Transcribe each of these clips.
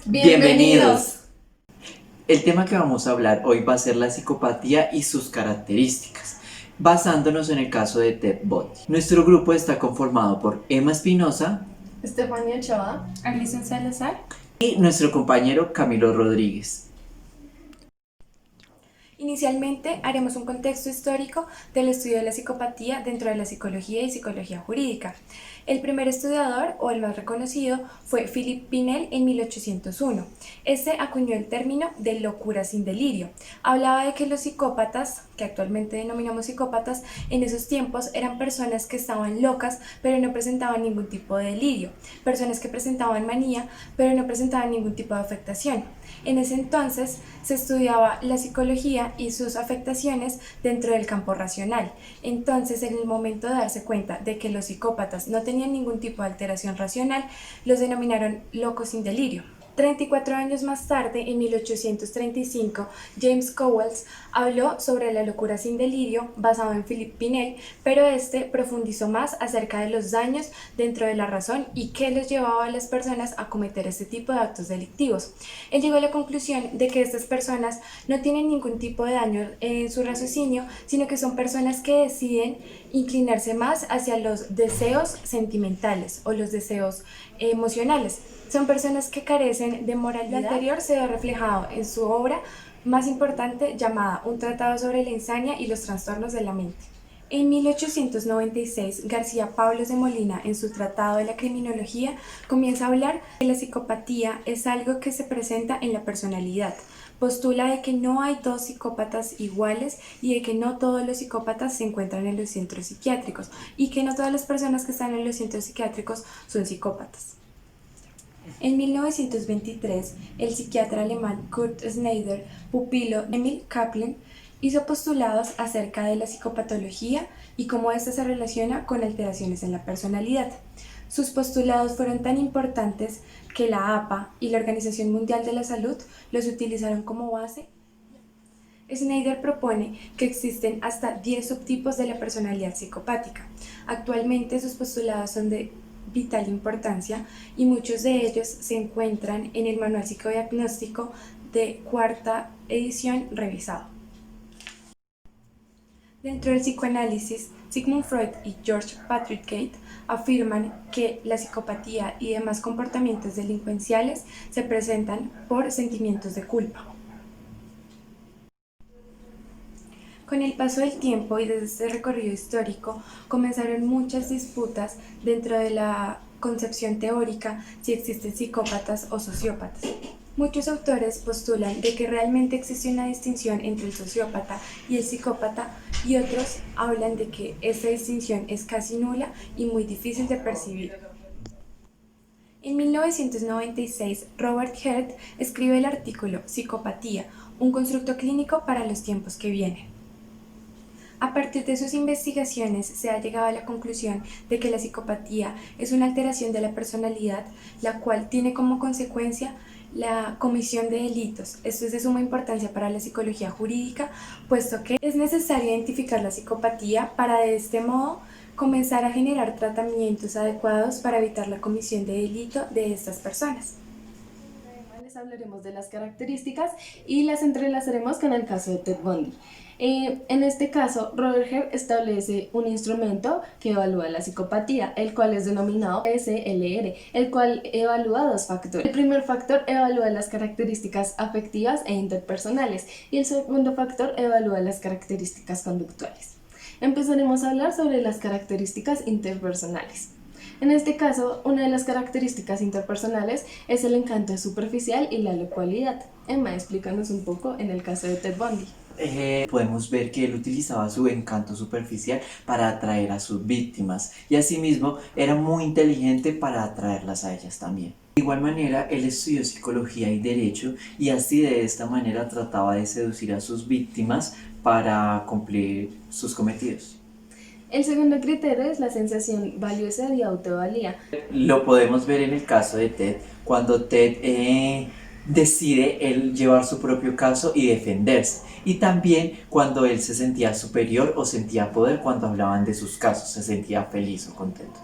Bienvenidos. El tema que vamos a hablar hoy va a ser la psicopatía y sus características, basándonos en el caso de Ted Bundy. Nuestro grupo está conformado por Emma Espinosa, Estefanía Ochoa, Alison Salazar. y nuestro compañero Camilo Rodríguez. Inicialmente haremos un contexto histórico del estudio de la psicopatía dentro de la psicología y psicología jurídica. El primer estudiador, o el más reconocido, fue Philippe Pinel en 1801. Este acuñó el término de locura sin delirio. Hablaba de que los psicópatas, que actualmente denominamos psicópatas, en esos tiempos eran personas que estaban locas pero no presentaban ningún tipo de delirio, personas que presentaban manía pero no presentaban ningún tipo de afectación. En ese entonces se estudiaba la psicología y sus afectaciones dentro del campo racional. Entonces, en el momento de darse cuenta de que los psicópatas no tenían ningún tipo de alteración racional, los denominaron locos sin delirio. 34 años más tarde, en 1835, James Cowles habló sobre la locura sin delirio basado en Philippe Pinel, pero este profundizó más acerca de los daños dentro de la razón y qué los llevaba a las personas a cometer este tipo de actos delictivos. Él llegó a la conclusión de que estas personas no tienen ningún tipo de daño en su raciocinio, sino que son personas que deciden inclinarse más hacia los deseos sentimentales o los deseos emocionales. Son personas que carecen de moralidad. Lo anterior se ve reflejado en su obra más importante llamada Un tratado sobre la insania y los trastornos de la mente. En 1896, García Pablos de Molina, en su Tratado de la Criminología, comienza a hablar de la psicopatía es algo que se presenta en la personalidad. Postula de que no hay dos psicópatas iguales y de que no todos los psicópatas se encuentran en los centros psiquiátricos y que no todas las personas que están en los centros psiquiátricos son psicópatas. En 1923, el psiquiatra alemán Kurt Schneider, pupilo de Emil Kaplan, hizo postulados acerca de la psicopatología y cómo ésta se relaciona con alteraciones en la personalidad. Sus postulados fueron tan importantes que la APA y la Organización Mundial de la Salud los utilizaron como base. Schneider propone que existen hasta 10 subtipos de la personalidad psicopática. Actualmente sus postulados son de vital importancia y muchos de ellos se encuentran en el Manual Psicodiagnóstico de cuarta edición revisado. Dentro del psicoanálisis, Sigmund Freud y George Patrick Gate afirman que la psicopatía y demás comportamientos delincuenciales se presentan por sentimientos de culpa. Con el paso del tiempo y desde este recorrido histórico, comenzaron muchas disputas dentro de la concepción teórica si existen psicópatas o sociópatas. Muchos autores postulan de que realmente existe una distinción entre el sociópata y el psicópata y otros hablan de que esa distinción es casi nula y muy difícil de percibir. En 1996, Robert Hurt escribe el artículo Psicopatía, un constructo clínico para los tiempos que vienen. A partir de sus investigaciones se ha llegado a la conclusión de que la psicopatía es una alteración de la personalidad, la cual tiene como consecuencia la comisión de delitos. Esto es de suma importancia para la psicología jurídica, puesto que es necesario identificar la psicopatía para de este modo comenzar a generar tratamientos adecuados para evitar la comisión de delito de estas personas. Les hablaremos de las características y las entrelazaremos con el caso de Ted Bundy. En este caso, Robert Hurt establece un instrumento que evalúa la psicopatía, el cual es denominado SLR, el cual evalúa dos factores. El primer factor evalúa las características afectivas e interpersonales y el segundo factor evalúa las características conductuales. Empezaremos a hablar sobre las características interpersonales. En este caso, una de las características interpersonales es el encanto superficial y la locualidad. Emma, explícanos un poco en el caso de Ted Bundy. Podemos ver que él utilizaba su encanto superficial para atraer a sus víctimas y asimismo era muy inteligente para atraerlas a ellas también. De igual manera, él estudió psicología y derecho y así de esta manera trataba de seducir a sus víctimas para cumplir sus cometidos. El segundo criterio es la sensación valiosa y autovalía. Lo podemos ver en el caso de Ted, cuando Ted decide él llevar su propio caso y defenderse. Y también cuando él se sentía superior o sentía poder cuando hablaban de sus casos, se sentía feliz o contento.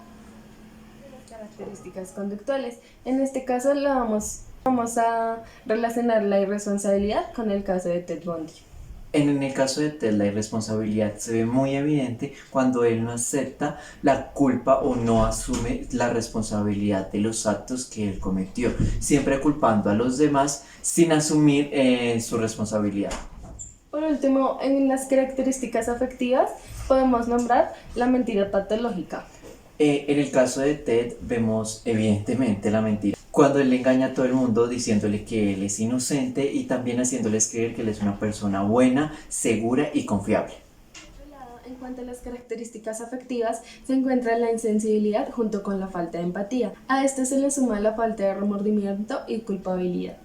Características conductuales. En este caso lo vamos Vamos a relacionar la irresponsabilidad con el caso de Ted Bundy. En el caso de Ted, la irresponsabilidad se ve muy evidente cuando él no acepta la culpa o no asume la responsabilidad de los actos que él cometió, siempre culpando a los demás sin asumir su responsabilidad. Por último, en las características afectivas podemos nombrar la mentira patológica. En el caso de Ted vemos evidentemente la mentira. Cuando él le engaña a todo el mundo diciéndole que él es inocente y también haciéndoles creer que él es una persona buena, segura y confiable. Por otro lado, en cuanto a las características afectivas, se encuentra la insensibilidad junto con la falta de empatía. A esto se le suma la falta de remordimiento y culpabilidad.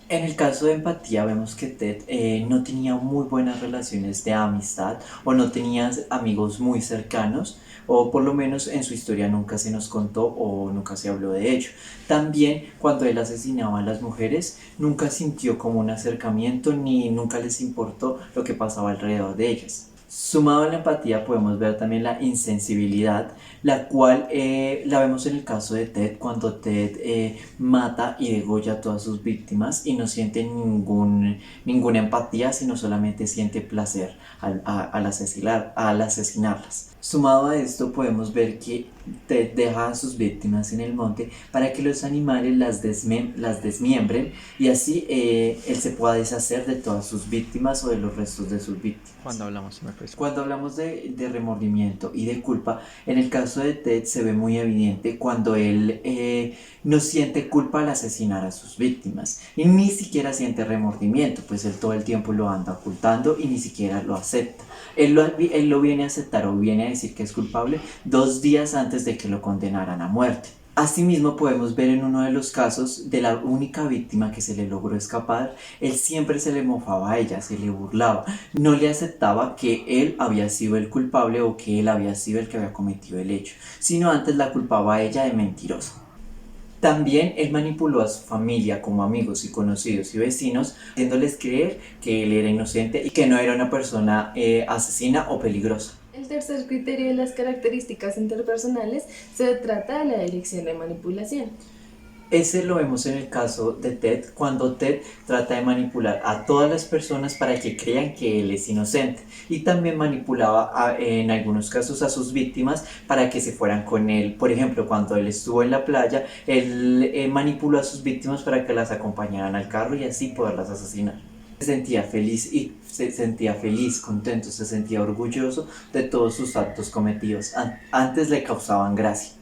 En el caso de empatía vemos que Ted no tenía muy buenas relaciones de amistad o no tenía amigos muy cercanos, o por lo menos en su historia nunca se nos contó o nunca se habló de ello. También cuando él asesinaba a las mujeres nunca sintió como un acercamiento ni nunca les importó lo que pasaba alrededor de ellas. Sumado a la empatía podemos ver también la insensibilidad, la cual la vemos en el caso de Ted cuando Ted mata y degolla a todas sus víctimas y no siente ninguna empatía, sino solamente siente placer al asesinarlas. Sumado a esto podemos ver que Ted deja a sus víctimas en el monte para que los animales las desmiembren y así él se pueda deshacer de todas sus víctimas o de los restos de sus víctimas. Cuando hablamos de remordimiento y de culpa, en el caso de Ted se ve muy evidente cuando él no siente culpa al asesinar a sus víctimas y ni siquiera siente remordimiento, pues él todo el tiempo lo anda ocultando y ni siquiera lo acepta. Él lo viene a aceptar o viene a decir que es culpable 2 días antes de que lo condenaran a muerte. Asimismo podemos ver en uno de los casos de la única víctima que se le logró escapar, él siempre se le mofaba a ella, se le burlaba, no le aceptaba que él había sido el culpable o que él había sido el que había cometido el hecho, sino antes la culpaba a ella de mentirosa. También él manipuló a su familia como amigos y conocidos y vecinos, haciéndoles creer que él era inocente y que no era una persona asesina o peligrosa. El tercer criterio de las características interpersonales se trata de la dirección de manipulación. Ese lo vemos en el caso de Ted, cuando Ted trata de manipular a todas las personas para que crean que él es inocente, y también manipulaba en algunos casos a sus víctimas para que se fueran con él. Por ejemplo, cuando él estuvo en la playa, él manipuló a sus víctimas para que las acompañaran al carro y así poderlas asesinar. Se sentía feliz, contento, se sentía orgulloso de todos sus actos cometidos. Antes le causaban gracia.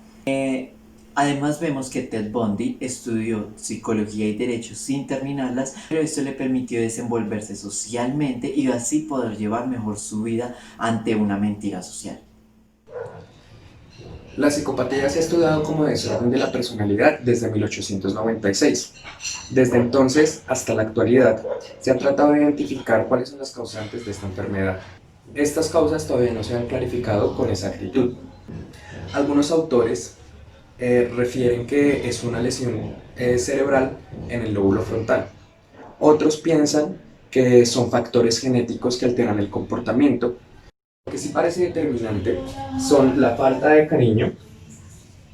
Además vemos que Ted Bundy estudió psicología y derecho sin terminarlas, pero esto le permitió desenvolverse socialmente y así poder llevar mejor su vida ante una mentira social. La psicopatía se ha estudiado como desorden de la personalidad desde 1896. Desde entonces hasta la actualidad se ha tratado de identificar cuáles son las causantes de esta enfermedad. Estas causas todavía no se han clarificado con exactitud. Algunos autores refieren que es una lesión cerebral en el lóbulo frontal. Otros piensan que son factores genéticos que alteran el comportamiento. Lo que sí parece determinante son la falta de cariño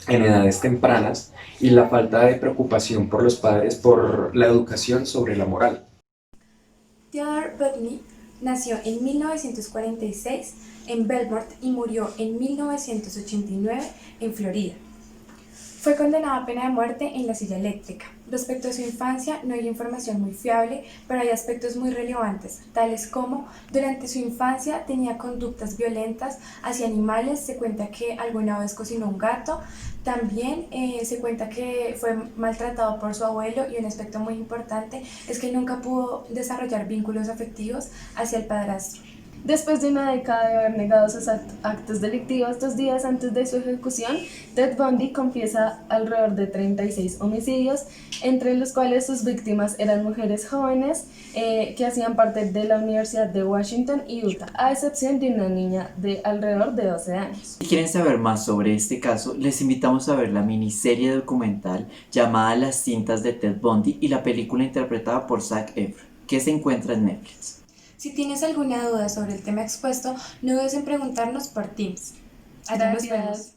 en edades tempranas y la falta de preocupación por los padres por la educación sobre la moral. Theodore Budnick nació en 1946 en Belmont y murió en 1989 en Florida. Fue condenado a pena de muerte en la silla eléctrica. Respecto a su infancia, no hay información muy fiable, pero hay aspectos muy relevantes, tales como durante su infancia tenía conductas violentas hacia animales. Se cuenta que alguna vez cocinó un gato. También se cuenta que fue maltratado por su abuelo, y un aspecto muy importante es que nunca pudo desarrollar vínculos afectivos hacia el padrastro. Después de una década de haber negado sus actos delictivos, 2 días antes de su ejecución, Ted Bundy confiesa alrededor de 36 homicidios, entre los cuales sus víctimas eran mujeres jóvenes que hacían parte de la Universidad de Washington y Utah, a excepción de una niña de alrededor de 12 años. Si quieren saber más sobre este caso, les invitamos a ver la miniserie documental llamada Las cintas de Ted Bundy y la película interpretada por Zac Efron, que se encuentra en Netflix. Si tienes alguna duda sobre el tema expuesto, no dudes en preguntarnos por Teams. Allá nos vemos.